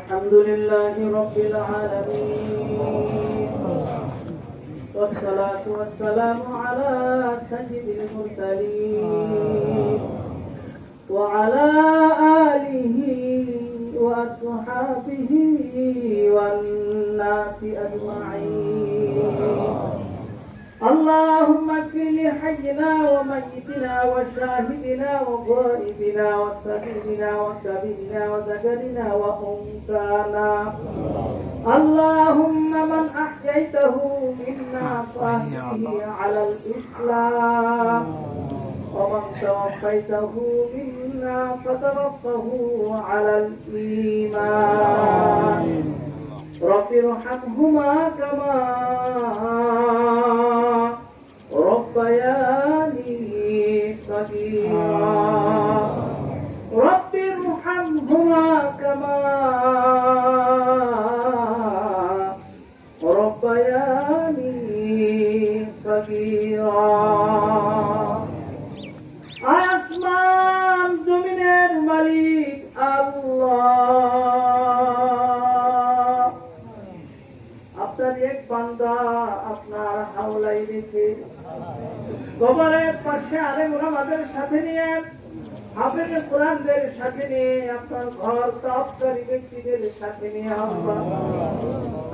الحمد لله رب العالمين والصلاة والسلام على سيد المرسلين وعلى آله وأصحابه والناس أجمعين اللهم اغفر لحينا وميتنا وشاهدنا وغائبنا وسبيلنا وكبيرنا وذكرنا وأنثانا اللهم من أحييته منا فأحيه على الإسلام ومن توفيته منا فتوفه على الإيمان رب ارحمهما كما ربياني صغيرا رب ارحمهما كما ربياني صغيرا আসমান জমিনের মালিক আল্লাহ আপনার এক বান্দা আপনার হাওলায় রেখে কবরের পাশে আলেম ওলামাদের সাথে নিয়ে হাফেজ কোরআনদের সাথে নিয়ে আপনার ঘর তাওয়াক্কালী ব্যক্তিদের সাথে নিয়ে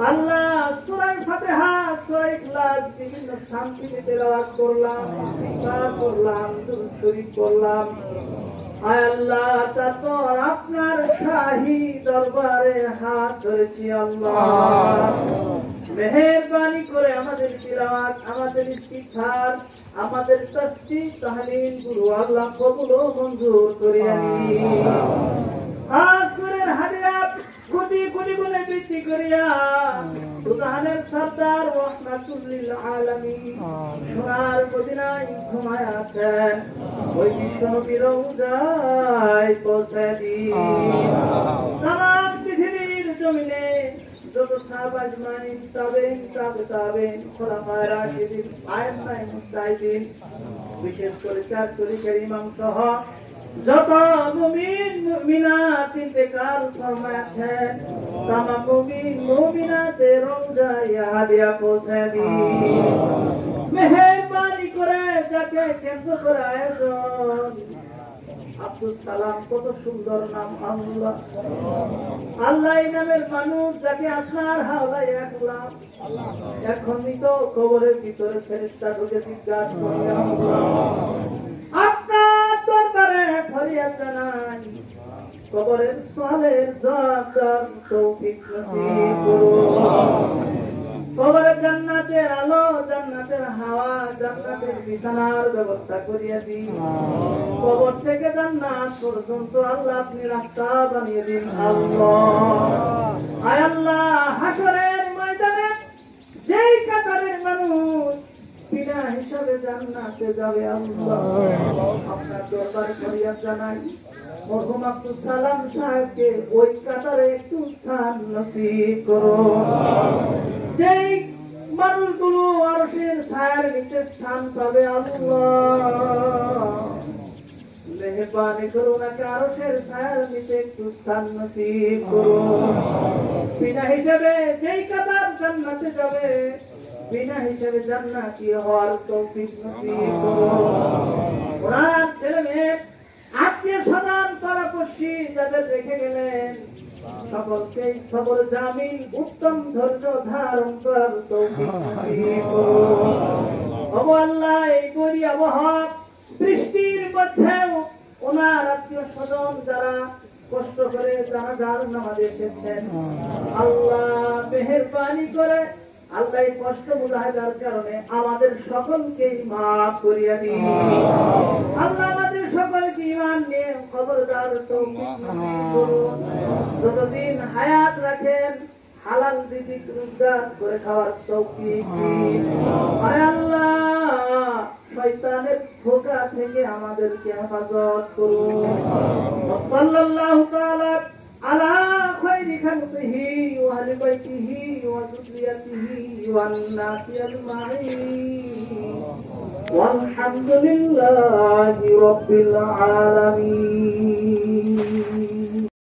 আল্লাহ সূরা ফাতিহা সূরা ইখলাস বিভিন্ন শান্তিতে তেলাওয়াত করলাম ইকরার করলাম দুরূদ শরীফ করলাম আয় আল্লাহ তারপর আপনার শাহী দরবারে হাত ধরেছি আল্লাহ মেহেরবানি করে আমাদের তিলাওয়াত আমাদের ইস্তিগফার আমাদের তাসবিহ তাহলিল গুলো আল্লাহ কবুল ও মঞ্জুর করিয়া নিন আসরের হাদিয়া কোটি কোটি গুণে বৃদ্ধি করিয়া সুবহানের সরদার রাহমাতুল লিল আলামিন সোনার মদিনায় ঘুমায় আছেন ওই বিশ্বনবীর রওজায় পৌঁছে দিন সারা পৃথিবীর জমিনে যত সাহাবা আজমাইন তাবেঈন খুলাফায়ে রাশিদিন আইম্মায়ে মুজতাহিদিন বিশেষ করে চার খলিফার ইমাম সহ যত মুমিন মুমিনাত ইন্তেকাল ফরমায়েছেন তামাম মুমিন মুমিনাতের রওজায় হাদিয়া পৌঁছে দিন মেহেরবানি করে যাকে কেন্দ্র করে আয়োজন আব্দুল সালাম কত সুন্দর নাম আল্লাহ আল্লাহ এই নামের মানুষ যাকে আপনার হাওলায় রাখলাম এখনই তো কবরের ভিতরে ফেরেশতা ঢুকে জিজ্ঞাসা করবে আপনার দরবারে ফরিয়াদ জানাই কবরের সওয়ালের জবাব তৌফিক নসিব করুন কবরের জান্নাতের আলো জান্নাতের হাওয়া জান্নাতের বিছানার ব্যবস্থা করিয়া দিন কবর থেকে জান্নাত পর্যন্ত আল্লাহ আপনি রাস্তা বানিয়ে দিন আল্লাহ আয় আল্লাহ হাসরের ময়দানে যেই কাতারের মানুষ বিনা হিসাবে জান্নাতে যাবে আল্লাহ আপনার দরবারে ফরিয়াদ জানাই মরহুম আব্দুল সালাম সাহেবকে ওই কাতারে একটু স্থান নসিব করুন যেই মানুষগুলো আরশের ছায়ার নিচে স্থান পাবে আল্লাহ মেহেরবানি করুন আরশের ছায়ার নিচে একটু স্থান নসিব করুন বিনা হিসাবে যেই কাতার জান্নাতে যাবে বিনা হিসাবে জান্নাতি হওয়ার তৌফিক নসিব করুন ওনার ছেলে মেয়ে আত্মীয় স্বজন পাড়াপড়শি যাদের রেখে গেলেন সকলকে সবর জামিন উত্তম ধৈর্য ধারণ করার তৌফিক নসিব করুন ওগো আল্লাহ এই গরি আবহাওয়া বৃষ্টির মধ্যেও ওনার আত্মীয় স্বজন যারা কষ্ট করে জানাজার নামাজে এসেছেন আল্লাহ মেহেরবানি করে আল্লাহ এই কষ্ট মুজাহিদার কারণে আমাদের সকলকেই মাফ করিয়া দিন আল্লাহ আমাদের সকলকে ঈমান নিয়ে কবরদার তৌফিক নসিব করুন যতদিন হায়াত রাখেন হালাল রিজিক রোজগার করে খাওয়ার তৌফিক দিন আয় আল্লাহ শয়তানের ধোঁকা থেকে আমাদেরকে হেফাজত করুন সাল্লাল্লাহু তাআলা على خير خلقه وأهل بيته وذريته والناس أجمعين والحمد لله رب العالمين.